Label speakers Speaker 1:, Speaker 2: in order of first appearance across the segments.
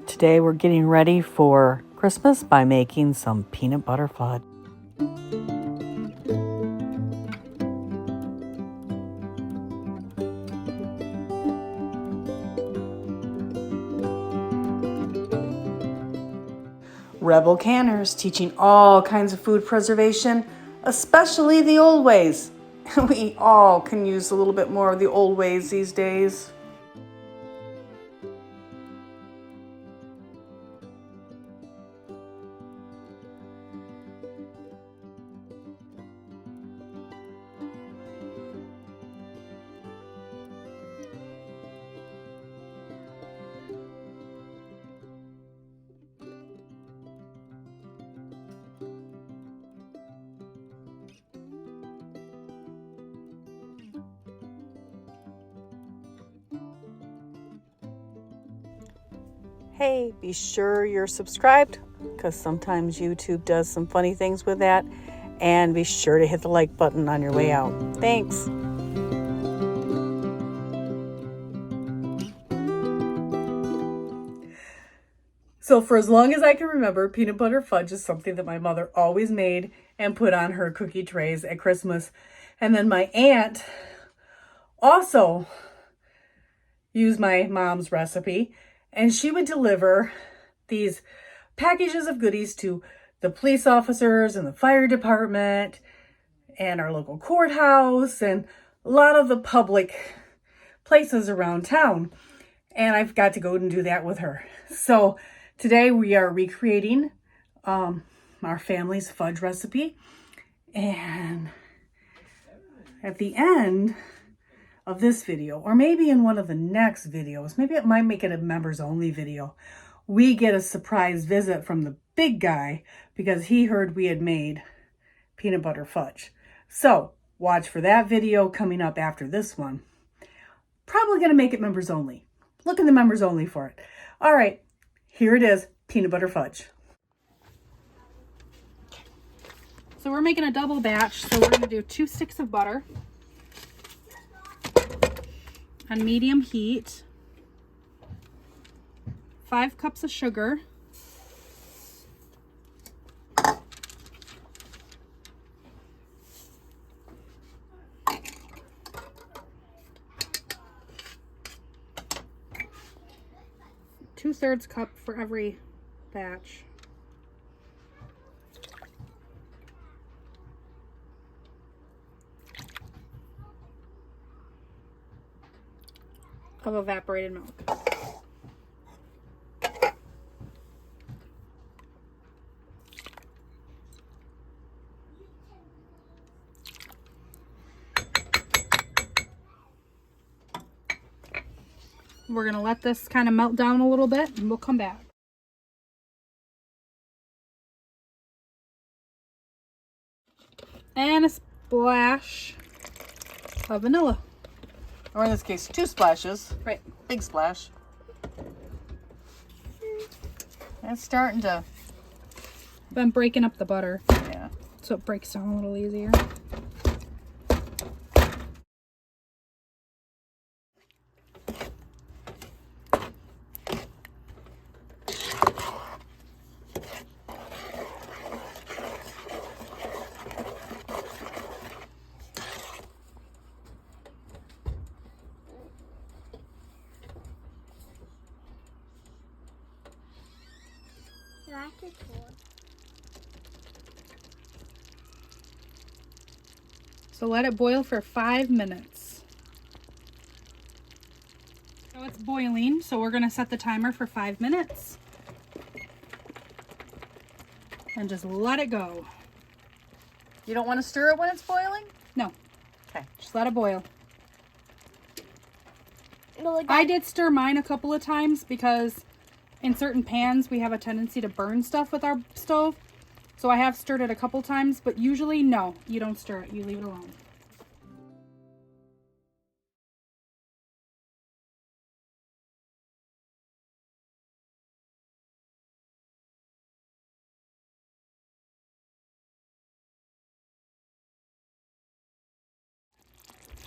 Speaker 1: Today we're getting ready for Christmas by making some peanut butter fudge. Rebel canners teaching all kinds of food preservation, especially the old ways. We all can use a little bit more of the old ways these days. Hey, be sure you're subscribed because sometimes YouTube does some funny things with that. And be sure to hit the like button on your way out. Thanks. So for as long as I can remember, peanut butter fudge is something that my mother always made and put on her cookie trays at Christmas. And then my aunt also used my mom's recipe, and she would deliver these packages of goodies to the police officers and the fire department and our local courthouse and a lot of the public places around town. And I've got to go and do that with her. So today we are recreating our family's fudge recipe. And at the end of this video, or maybe in one of the next videos, maybe it might make it a members only video, we get a surprise visit from the big guy because he heard we had made peanut butter fudge. So watch for that video coming up after this one. Probably going to make it members only. Look in the members only for it. All right, here it is, peanut butter fudge.
Speaker 2: So we're making a double batch, so we're going to do 2 sticks of butter on medium heat, 5 cups of sugar, two-thirds cup for every batch. Of evaporated milk. We're going to let this kind of melt down a little bit and we'll come back. And a splash of vanilla.
Speaker 1: Or in this case, 2 splashes.
Speaker 2: Right.
Speaker 1: Big splash. It's starting to...
Speaker 2: I'm breaking up the butter.
Speaker 1: Yeah.
Speaker 2: So it breaks down a little easier. So let it boil for 5 minutes. So it's boiling, so we're going to set the timer for 5 minutes. And just let it go.
Speaker 1: You don't want to stir it when it's boiling?
Speaker 2: No.
Speaker 1: Okay.
Speaker 2: Just let it boil. I did stir mine a couple of times because in certain pans we have a tendency to burn stuff with our stove. So I have stirred it a couple times, but usually no, you don't stir it. You leave it alone.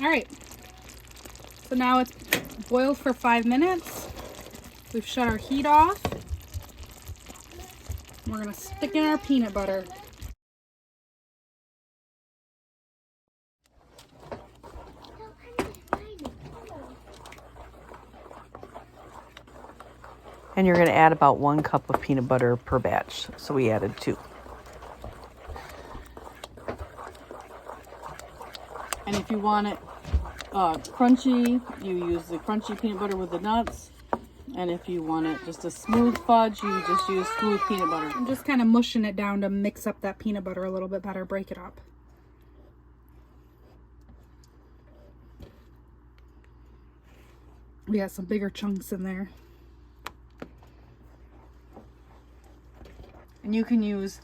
Speaker 2: All right, So now it's boiled for 5 minutes. We've shut our heat off. We're gonna stick in our peanut butter.
Speaker 1: And you're going to add about 1 cup of peanut butter per batch. So we added 2. And if you want it crunchy, you use the crunchy peanut butter with the nuts. And if you want it just a smooth fudge, you just use smooth peanut butter.
Speaker 2: I'm just kind of mushing it down to mix up that peanut butter a little bit better, break it up. We got some bigger chunks in there.
Speaker 1: And you can use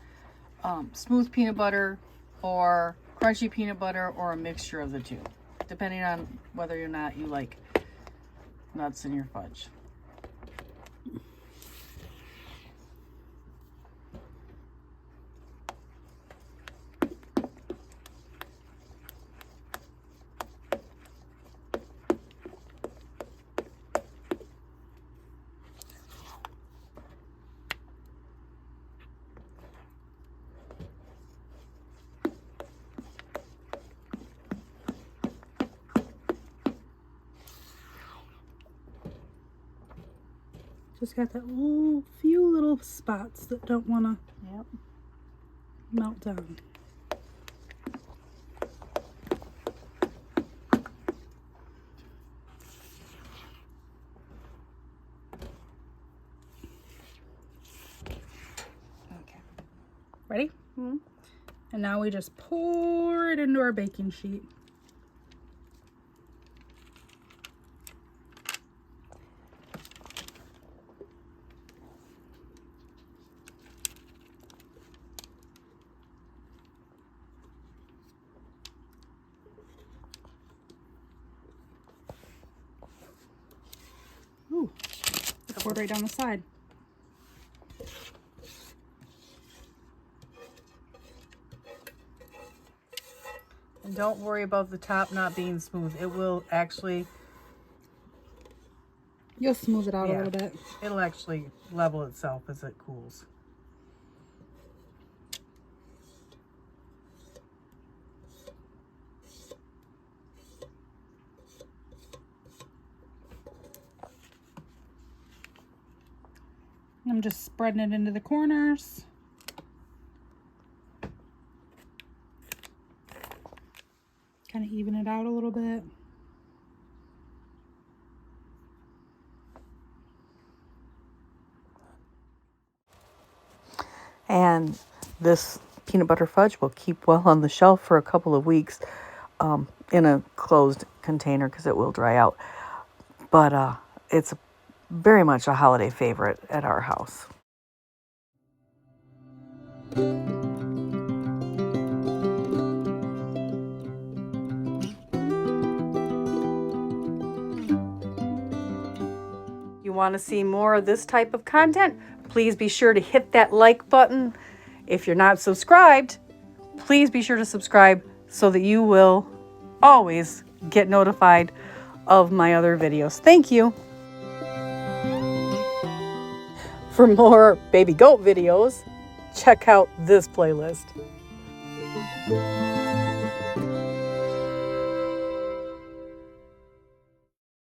Speaker 1: smooth peanut butter or crunchy peanut butter or a mixture of the two, depending on whether or not you like nuts in your fudge.
Speaker 2: Just got that few little spots that don't want to melt down.
Speaker 1: Okay.
Speaker 2: Ready? Mm-hmm. And now we just pour it into our baking sheet. Ooh, it poured right down the side.
Speaker 1: And don't worry about the top not being smooth. It will actually...
Speaker 2: You'll smooth it out a little bit.
Speaker 1: It'll actually level itself as it cools.
Speaker 2: I'm just spreading it into the corners. Kind of even it out a little bit.
Speaker 1: And this peanut butter fudge will keep well on the shelf for a couple of weeks in a closed container because it will dry out. But it's very much a holiday favorite at our house. You want to see more of this type of content? Please be sure to hit that like button. If you're not subscribed, please be sure to subscribe so that you will always get notified of my other videos. Thank you. For more baby goat videos, check out this playlist.